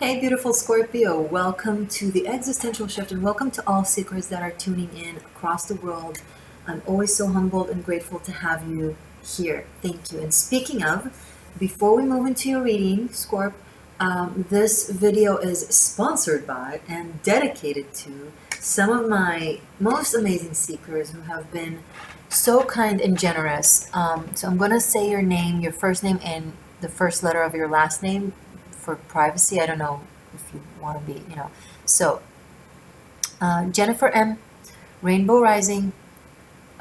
Hey, beautiful Scorpio. Welcome to the Existential Shift and welcome to all seekers that are tuning in across the world. I'm always so humbled and grateful to have you here. Thank you. And speaking of, before we move into your reading, Scorp, this video is sponsored by and dedicated to some of my most amazing seekers who have been so kind and generous. So I'm going to say your name, your first name, and the first letter of your last name for privacy. I don't know if you want to be, So, Jennifer M., Rainbow Rising,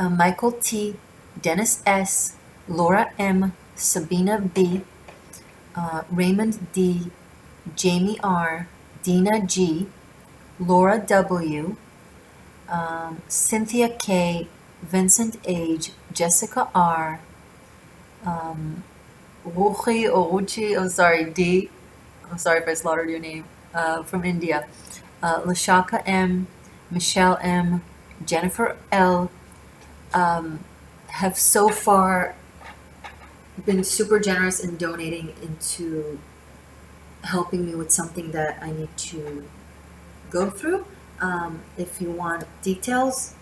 Michael T., Dennis S., Laura M., Sabina B., Raymond D., Jamie R., Dina G., Laura W., Cynthia K., Vincent H., Jessica R., Wuchi, I'm sorry, D. I'm sorry if I slaughtered your name, from India. Lashaka M., Michelle M., Jennifer L. Have so far been super generous in donating into helping me with something that I need to go through. If you want details,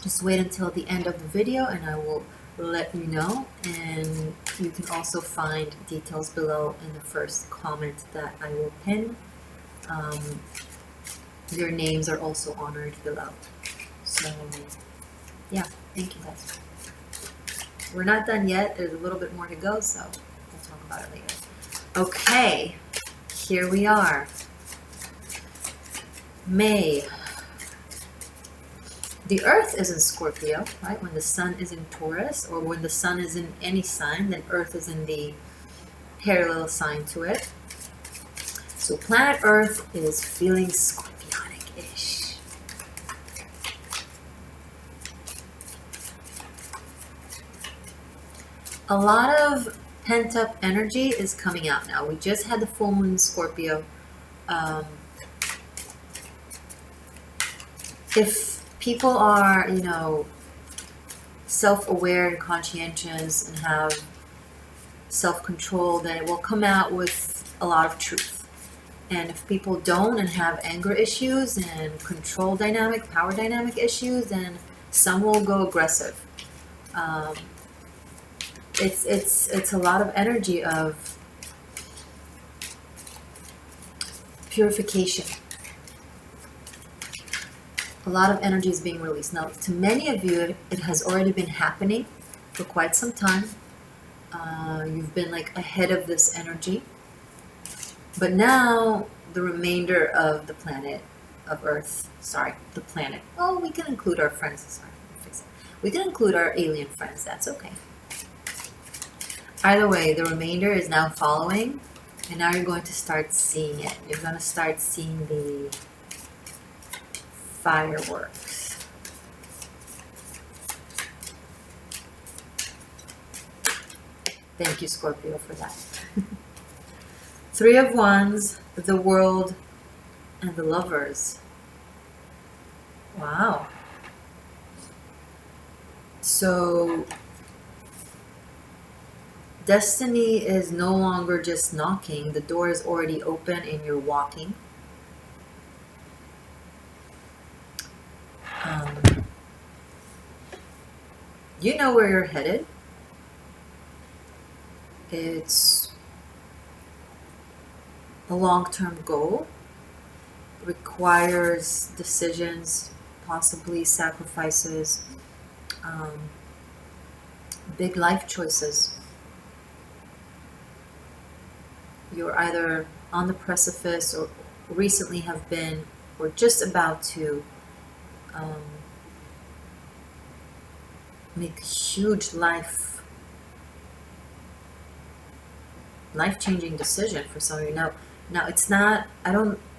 just wait until the end of the video and I will let you know, and you can also find details below in the first comment that I will pin. Your names are also honored below. So yeah, thank you guys. We're not done yet. There's a little bit more to go, so we'll talk about it later. Okay, here we are. May. The Earth is in Scorpio, right? When the Sun is in Taurus, or when the Sun is in any sign, then Earth is in the parallel sign to it. So planet Earth is feeling Scorpionic-ish. A lot of pent-up energy is coming out now. We just had the full moon in Scorpio. If people are, self-aware and conscientious and have self-control, then it will come out with a lot of truth. And if people don't and have anger issues and control dynamic, power dynamic issues, then some will go aggressive. It's a lot of energy of purification. A lot of energy is being released. Now, to many of you, it has already been happening for quite some time. You've been like ahead of this energy. But now, the remainder of the planet, of Earth, the planet. Well, we can include our friends. We can include our alien friends. That's okay. Either way, the remainder is now following. And now you're going to start seeing it. You're going to start seeing the fireworks. Thank you, Scorpio, for that. Three of Wands, the World, and the Lovers. Wow. So, destiny is no longer just knocking. The door is already open and you're walking. You know where you're headed. It's a long-term goal. It requires decisions, possibly sacrifices, big life choices. You're either on the precipice or recently have been, or just about to make a huge life-changing decision for some of you. Now it's not,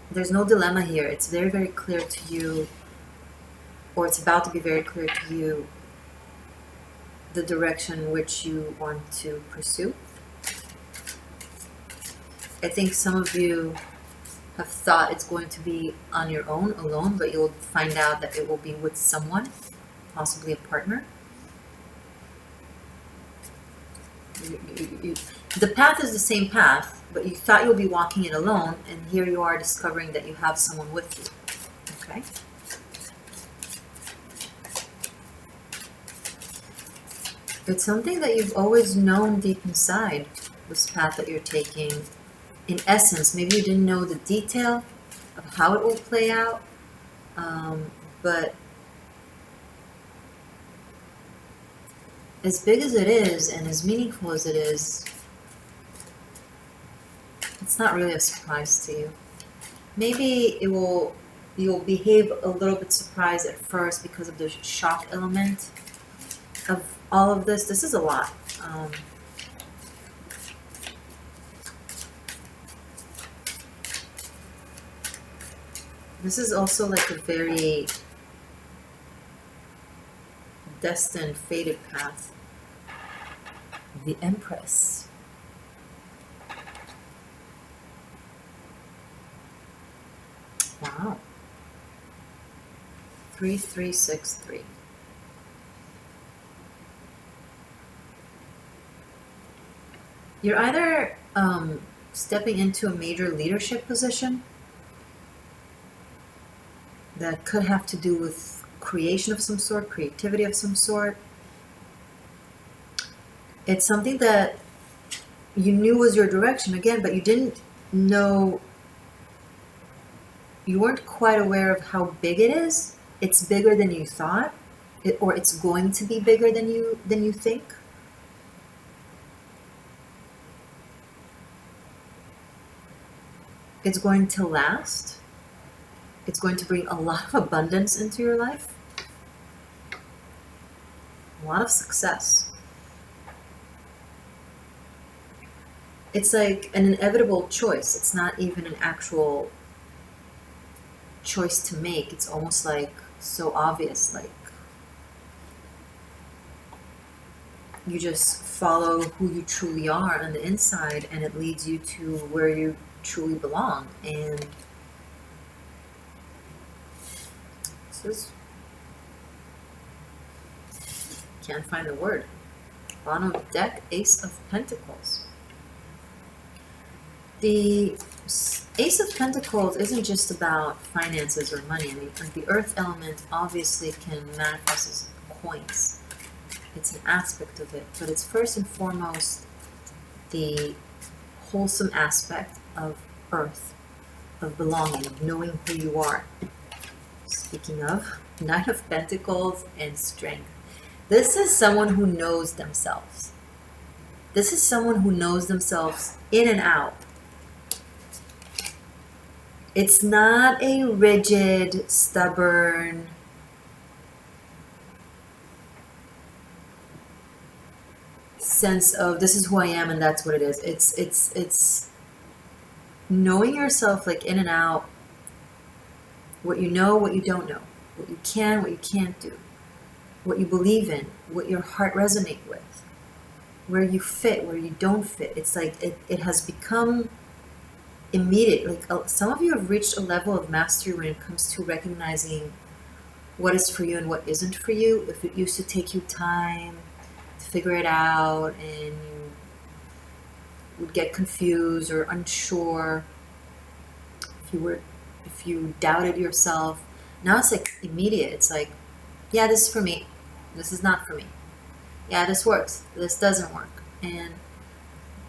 there's no dilemma here. It's very, very clear to you, or it's about to be very clear to you, the direction which you want to pursue. I think some of you have thought it's going to be on your own, alone, but you'll find out that it will be with someone, possibly a partner. The path is the same path, but you thought you'll be walking it alone, and here you are discovering that you have someone with you. Okay. It's something that you've always known deep inside, this path that you're taking. In essence, maybe you didn't know the detail of how it will play out, but as big as it is and as meaningful as it is, it's not really a surprise to you. Maybe you'll behave a little bit surprised at first because of the shock element of all of this. This is a lot. This is also like a very destined, fated path. The Empress. Wow. 3363. You're either stepping into a major leadership position that could have to do with creation of some sort, creativity of some sort. It's something that you knew was your direction again, but you didn't know, you weren't quite aware of how big it is. It's bigger than you thought, or it's going to be bigger than you think. It's going to last. It's going to bring a lot of abundance into your life. A lot of success. It's like an inevitable choice. It's not even an actual choice to make. It's almost like so obvious, like you just follow who you truly are on the inside, and it leads you to where you truly belong. And this is, can't find the word. Bottom of the deck, Ace of Pentacles. The Ace of Pentacles isn't just about finances or money. I mean, the earth element obviously can manifest as coins. It's an aspect of it, but it's first and foremost the wholesome aspect of earth, of belonging, of knowing who you are. Speaking of, Knight of Pentacles and Strength. This is someone who knows themselves. This is someone who knows themselves in and out. It's not a rigid, stubborn, sense of this is who I am and that's what it is. It's knowing yourself like in and out, what you know, what you don't know, what you can, what you can't do, what you believe in, what your heart resonates with, where you fit, where you don't fit. It's like it has become immediate. Like some of you have reached a level of mastery when it comes to recognizing what is for you and what isn't for you. If it used to take you time to figure it out and you would get confused or unsure, if you doubted yourself, now it's like immediate. It's like, yeah, this is for me, this is not for me, yeah, this works, this doesn't work. And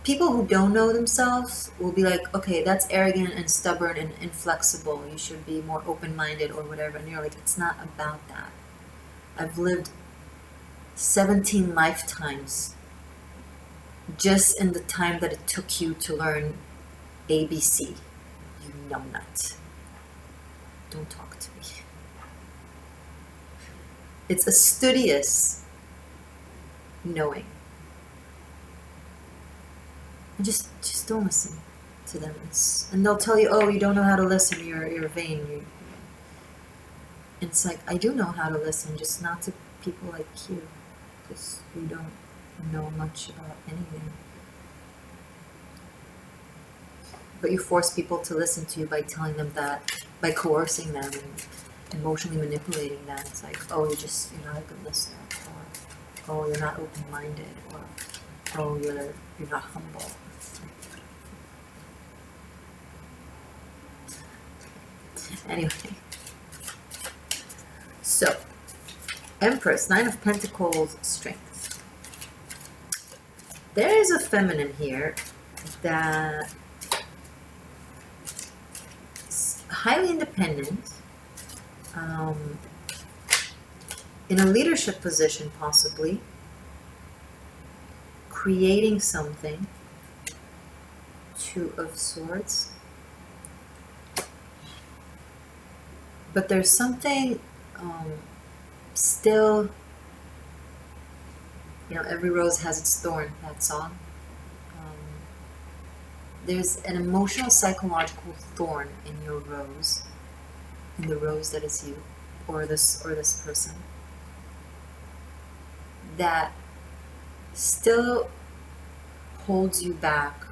people who don't know themselves will be like, okay, that's arrogant and stubborn and inflexible, you should be more open-minded or whatever. And you're like, it's not about that. I've lived 17 lifetimes just in the time that it took you to learn ABC, you numbnut. Don't talk to me. It's a studious knowing. And just don't listen to them. And they'll tell you, oh, you don't know how to listen, you're vain. And it's like, I do know how to listen, just not to people like you, because you don't know much about anything. But you force people to listen to you by telling them that, by coercing them and emotionally manipulating them. It's like, oh, you're not a good listener, or oh, you're not open-minded, or oh, you're not humble. Anyway, so Empress, Nine of Pentacles, Strength. There is a feminine here that is highly independent, in a leadership position possibly, creating something. Two of Swords. But there's something still, you know, every rose has its thorn, that song. There's an emotional, psychological thorn in your rose, in the rose that is you, or this person, that still holds you back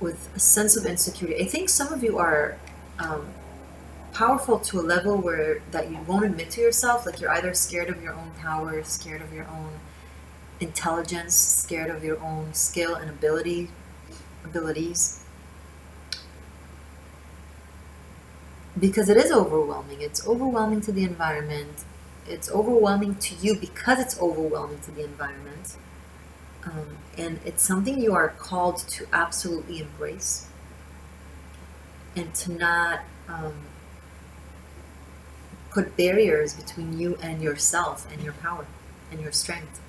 with a sense of insecurity. I think some of you are powerful to a level where that you won't admit to yourself. Like you're either scared of your own power, scared of your own intelligence, scared of your own skill and abilities. Because it is overwhelming. It's overwhelming to the environment. It's overwhelming to you because it's overwhelming to the environment. And it's something you are called to absolutely embrace and to not put barriers between you and yourself and your power and your strength.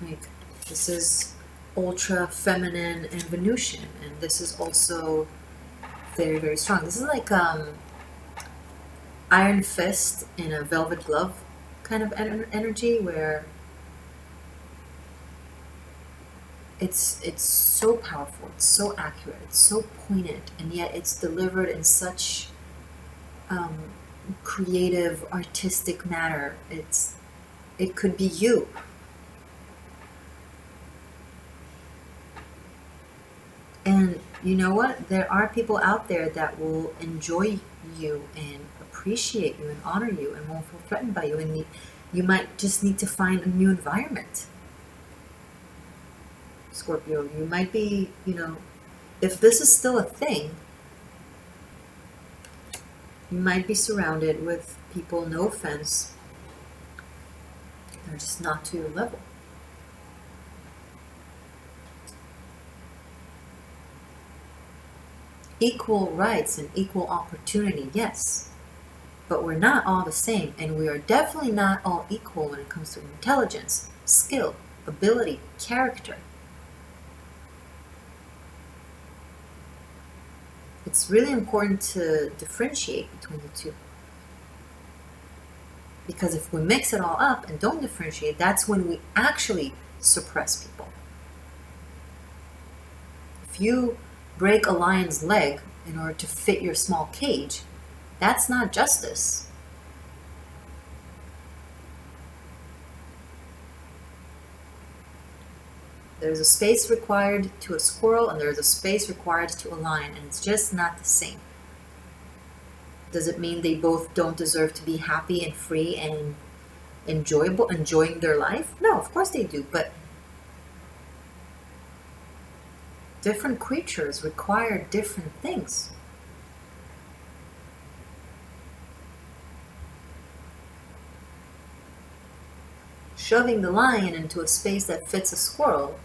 Like, this is ultra feminine and Venusian, and this is also very, very strong. This is like iron fist in a velvet glove kind of energy, where it's so powerful, it's so accurate, it's so pointed, and yet it's delivered in such creative, artistic manner. It could be you. And you know what? There are people out there that will enjoy you and appreciate you and honor you and won't feel threatened by you. And you might just need to find a new environment. Scorpio, you might be, you know, if this is still a thing, you might be surrounded with people, no offense, they're just not to your level. Equal rights and equal opportunity, yes. But we're not all the same, and we are definitely not all equal when it comes to intelligence, skill, ability, character. It's really important to differentiate between the two. Because if we mix it all up and don't differentiate, that's when we actually suppress people. If you break a lion's leg in order to fit your small cage, that's not justice. There's a space required to a squirrel and there's a space required to a lion, and it's just not the same. Does it mean they both don't deserve to be happy and free and enjoying their life? No, of course they do, but different creatures require different things. Shoving the lion into a space that fits a squirrel,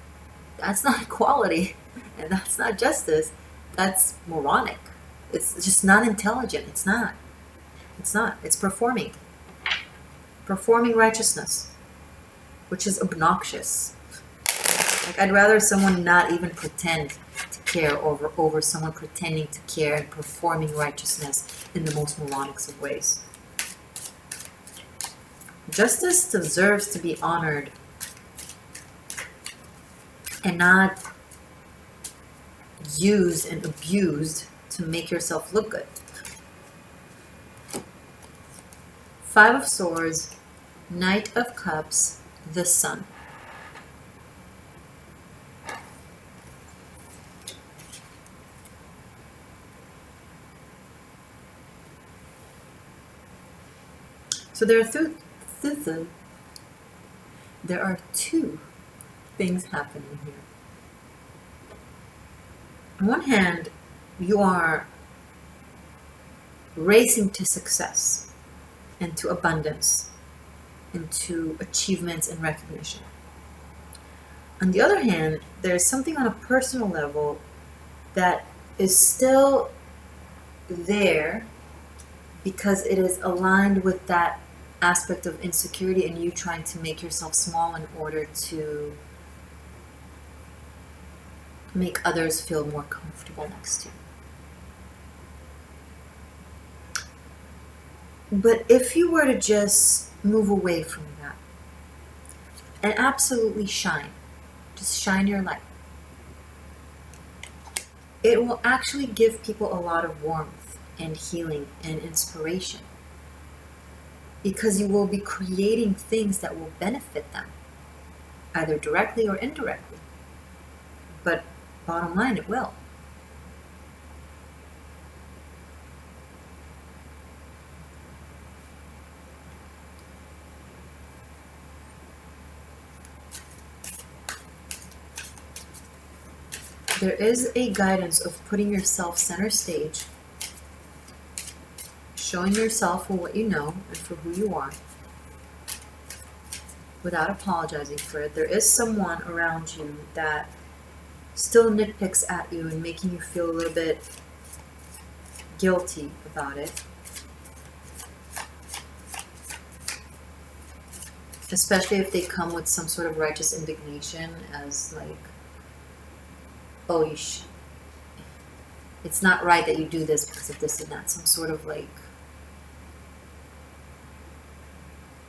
that's not equality, and that's not justice. That's moronic. It's just not intelligent. It's not. It's performing righteousness, which is obnoxious. Like, I'd rather someone not even pretend to care over someone pretending to care and performing righteousness in the most moronic of ways. Justice deserves to be honored and not used and abused to make yourself look good. Five of Swords, Knight of Cups, the Sun. So there are two things happening here. On one hand, you are racing to success and to abundance and to achievements and recognition. On the other hand, there's something on a personal level that is still there because it is aligned with that aspect of insecurity and you trying to make yourself small in order to make others feel more comfortable next to you. But if you were to just move away from that and absolutely shine, just shine your light, it will actually give people a lot of warmth and healing and inspiration, because you will be creating things that will benefit them, either directly or indirectly. But bottom line, it will. There is a guidance of putting yourself center stage, showing yourself for what you know and for who you are, without apologizing for it. There is someone around you that still nitpicks at you and making you feel a little bit guilty about it. Especially if they come with some sort of righteous indignation as like, oh, it's not right that you do this because of this and that. Some sort of like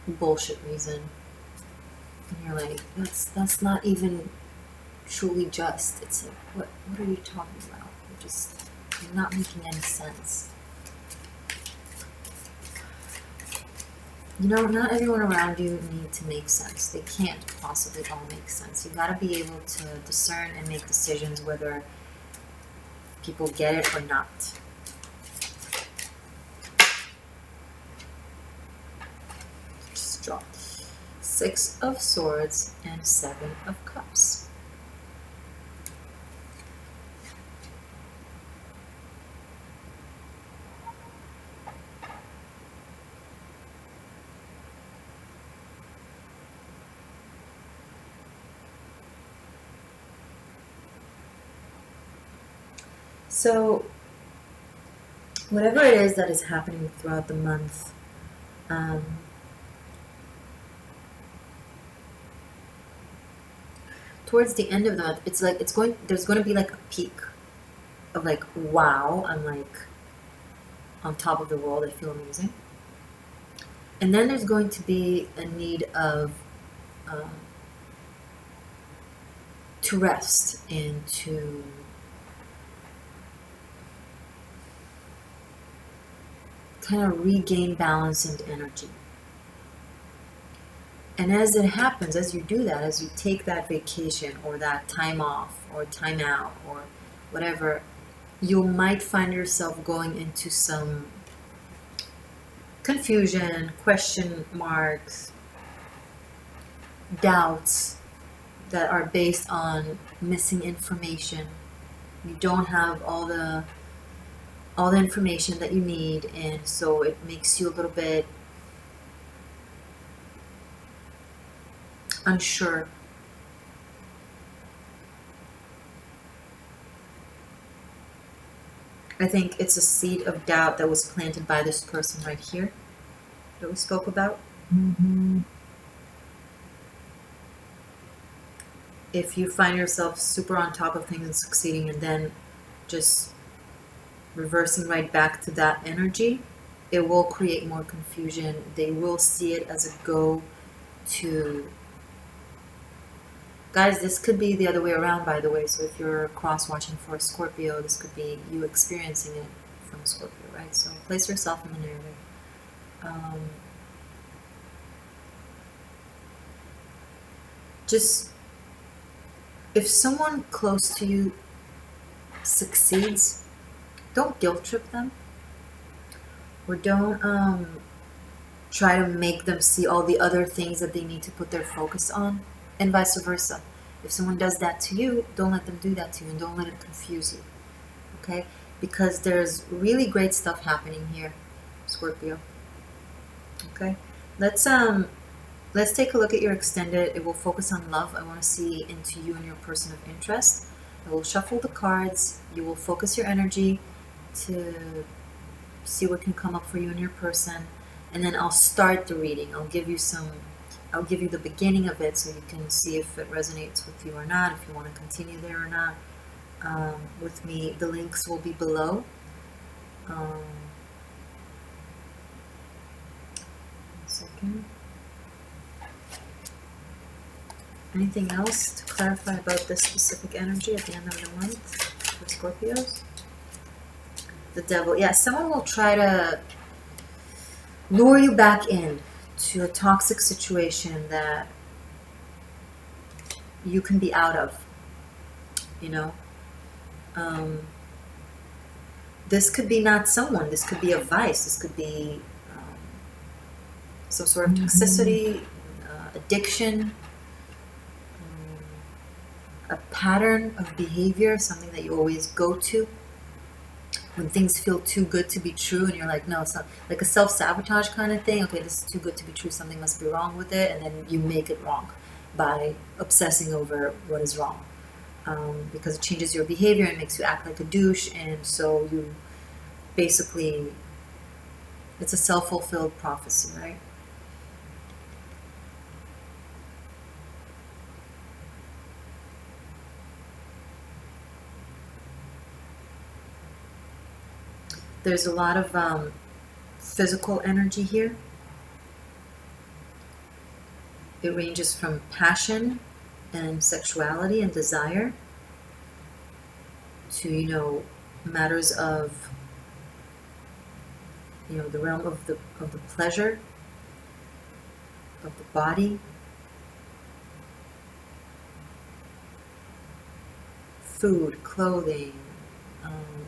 bullshit reason. And you're like, that's not even truly just. It's like, what are you talking about? You're not making any sense. You know, not everyone around you need to make sense. They can't possibly all make sense. You gotta be able to discern and make decisions whether people get it or not. Just drop 6 of Swords and 7 of Cups. So, whatever it is that is happening throughout the month, towards the end of the month, it's like there's going to be like a peak of like, wow, I'm like on top of the world, I feel amazing. And then there's going to be a need of to rest and to kind of regain balance and energy. And as it happens, as you do that, as you take that vacation or that time off or time out or whatever, you might find yourself going into some confusion, question marks, doubts that are based on missing information. You don't have all the information that you need, and so it makes you a little bit unsure. I think it's a seed of doubt that was planted by this person right here that we spoke about. Mm-hmm. If you find yourself super on top of things and succeeding and then just reversing right back to that energy, it will create more confusion. They will see it as a go to... Guys, this could be the other way around, by the way. So if you're cross-watching for a Scorpio, this could be you experiencing it from Scorpio, right? So place yourself in the narrative. Just, if someone close to you succeeds, don't guilt trip them, or don't try to make them see all the other things that they need to put their focus on, and vice versa. If someone does that to you, don't let them do that to you, and don't let it confuse you. Okay? Because there's really great stuff happening here, Scorpio. Okay? Let's take a look at your extended. It will focus on love. I want to see into you and your person of interest. I will shuffle the cards. You will focus your energy to see what can come up for you and your person. And then I'll start the reading. I'll give you the beginning of it so you can see if it resonates with you or not, if you want to continue there or not. With me, the links will be below. One second. Anything else to clarify about this specific energy at the end of the month for Scorpios? The devil. Yeah, someone will try to lure you back in to a toxic situation that you can be out of. You know? This could be not someone. This could be a vice. This could be some sort of toxicity, addiction, a pattern of behavior, something that you always go to when things feel too good to be true, and you're like, no, it's not, like a self-sabotage kind of thing. Okay, this is too good to be true, something must be wrong with it, and then you make it wrong by obsessing over what is wrong, because it changes your behavior and makes you act like a douche, and so you basically, it's a self-fulfilled prophecy, right? There's a lot of physical energy here. It ranges from passion and sexuality and desire to, you know, matters of, you know, the realm of the pleasure of the body, food, clothing,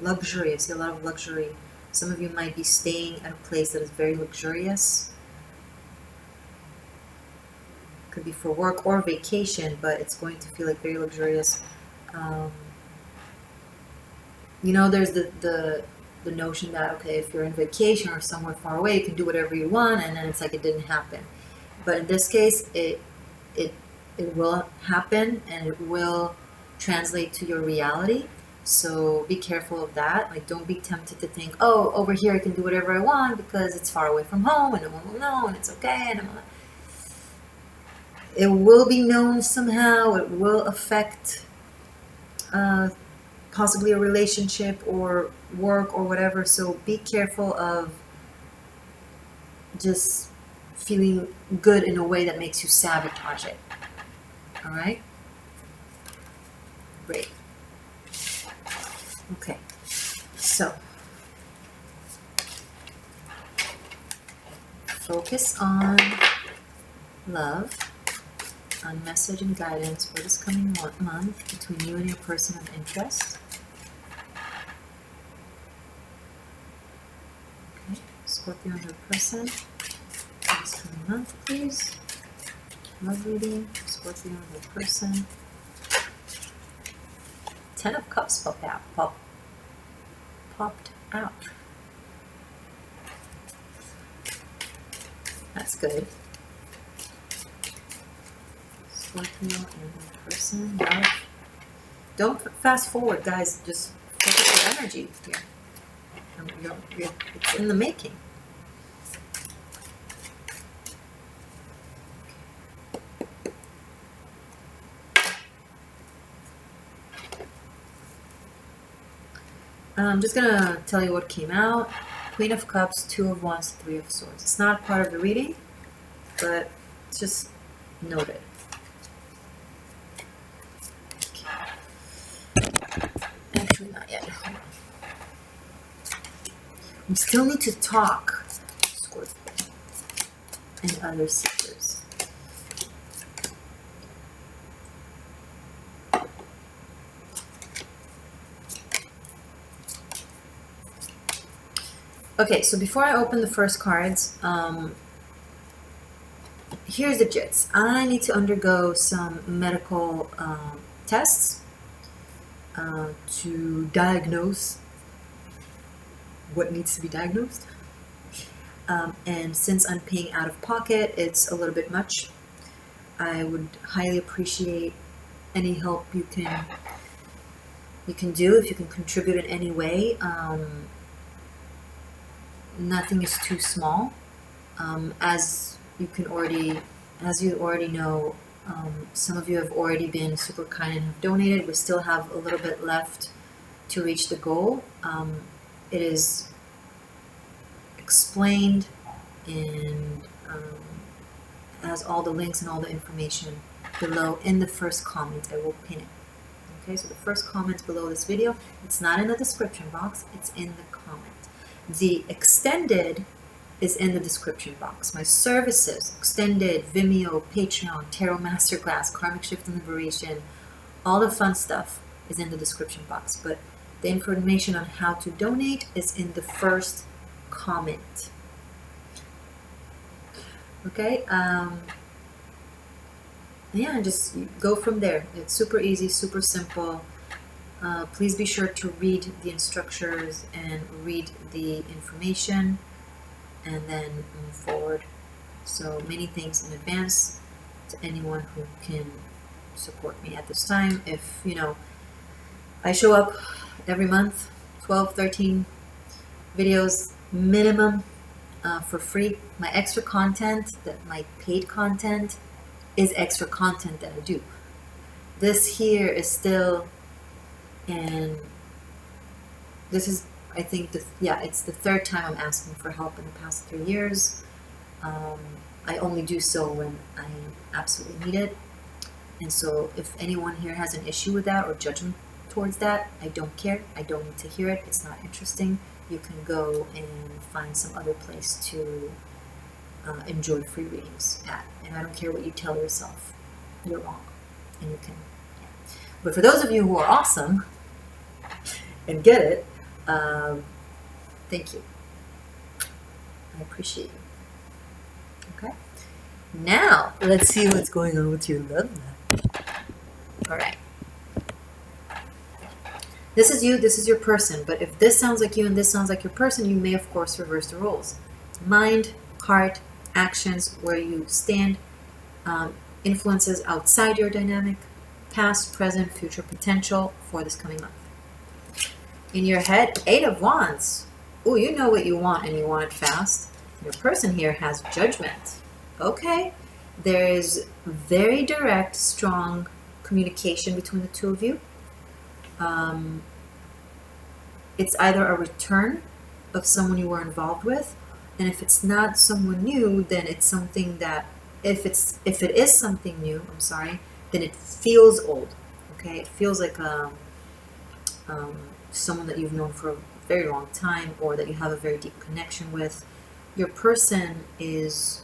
luxury. I see a lot of luxury. Some of you might be staying at a place that is very luxurious. Could be for work or vacation, but it's going to feel like very luxurious. You know, there's the notion that, okay, if you're in vacation or somewhere far away, you can do whatever you want, and then it's like it didn't happen. But in this case, it will happen, and it will translate to your reality. So be careful of that. Like, don't be tempted to think, oh, over here I can do whatever I want because it's far away from home and no one will know and it's okay. And it will be known somehow. It will affect possibly a relationship or work or whatever. So be careful of just feeling good in a way that makes you sabotage it. All right? Great. Okay, so focus on love, on message and guidance for this coming month between you and your person of interest. Okay, Scorpio and your person for this coming month, please. Love reading, Scorpio and your person. 10 of Cups popped out. That's good. Scorpio and your person. Love. Don't fast forward, guys. Just focus your energy here. It's in the making. I'm just going to tell you what came out. Queen of Cups, Two of Wands, Three of Swords. It's not part of the reading, but just note it. Okay. Actually, not yet. Hold on. We still need to talk, Scorpio and other seekers. here's the gist. I need to undergo some medical tests to diagnose what needs to be diagnosed. And since I'm paying out of pocket, it's a little bit much. I would highly appreciate any help you can do, if you can contribute in any way. Nothing is too small. As you already know, some of you have already been super kind and have donated. We still have a little bit left to reach the goal. It is explained and has all the links and all the information below in the first comment. I will pin it. Okay, so the first comment below this video, it's not in the description box, it's in the comment. The extended is in the description box. My services, extended, Vimeo, Patreon, Tarot Masterclass, Karmic Shift and Liberation, all the fun stuff is in the description box. But the information on how to donate is in the first comment. Okay, yeah, just go from there. It's super easy, super simple. Please be sure to read the instructions and read the information, and then move forward. So many thanks in advance to anyone who can support me at this time. If, I show up every month, 12, 13 videos minimum for free. My extra content, my paid content, is extra content that I do. This here is still, and this is, I think, it's the third time I'm asking for help in the past 3 years. I only do so when I absolutely need it. And so if anyone here has an issue with that or judgment towards that, I don't care. I don't need to hear it. It's not interesting. You can go and find some other place to enjoy free readings at. And I don't care what you tell yourself. You're wrong. And you can. Yeah. But for those of you who are awesome and get it, thank you. I appreciate you. Okay? Now, let's see what's going on with your love life. Alright. This is you, this is your person. But if this sounds like you and this sounds like your person, you may, of course, reverse the roles. Mind, heart, actions, where you stand, influences outside your dynamic, past, present, future potential for this coming month. In your head, 8 of Wands. Oh, you know what you want and you want it fast. Your person here has judgment. Okay. There is very direct, strong communication between the two of you. It's either a return of someone you were involved with, and if it's not someone new, then it's something that, if it is something new, then it feels old. Okay, it feels like someone that you've known for a very long time, or that you have a very deep connection with. Your person is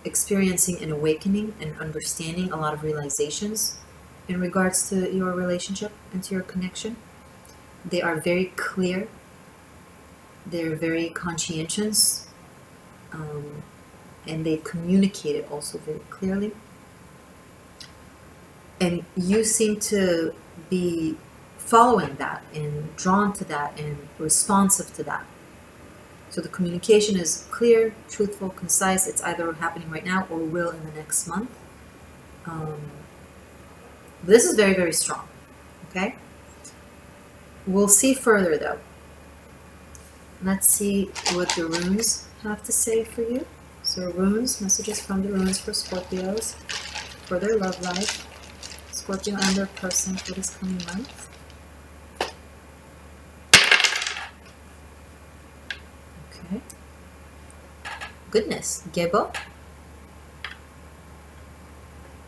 experiencing an awakening and understanding, a lot of realizations in regards to your relationship and to your connection. They are very clear. They're very conscientious, and they communicate it also very clearly. And you seem to be following that and drawn to that and responsive to that. So the communication is clear, truthful, concise. It's either happening right now or will in the next month. This is very, very strong. Okay? We'll see further though. Let's see what the runes have to say for you. So runes, messages from the runes for Scorpios, for their love life, Scorpio and their person for this coming month. Okay. Goodness, Gebo.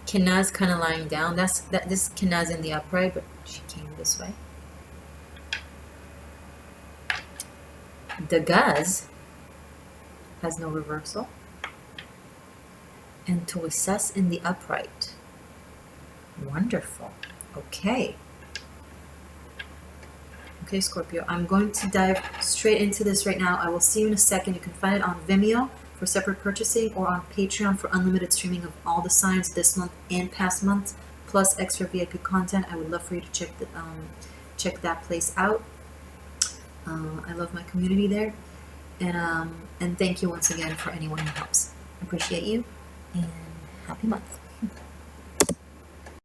Kenna's kind of lying down. This Kenna's in the upright, but she came this way. The Gaz has no reversal. And to assess in the upright. Wonderful. Okay. Okay, Scorpio, I'm going to dive straight into this right now. I will see you in a second. You can find it on Vimeo. for separate purchasing, or on Patreon for unlimited streaming of all the signs this month and past months, plus extra VIP content. I would love for you to check that place out. I love my community there, and thank you once again for anyone who helps. I appreciate you, and happy month.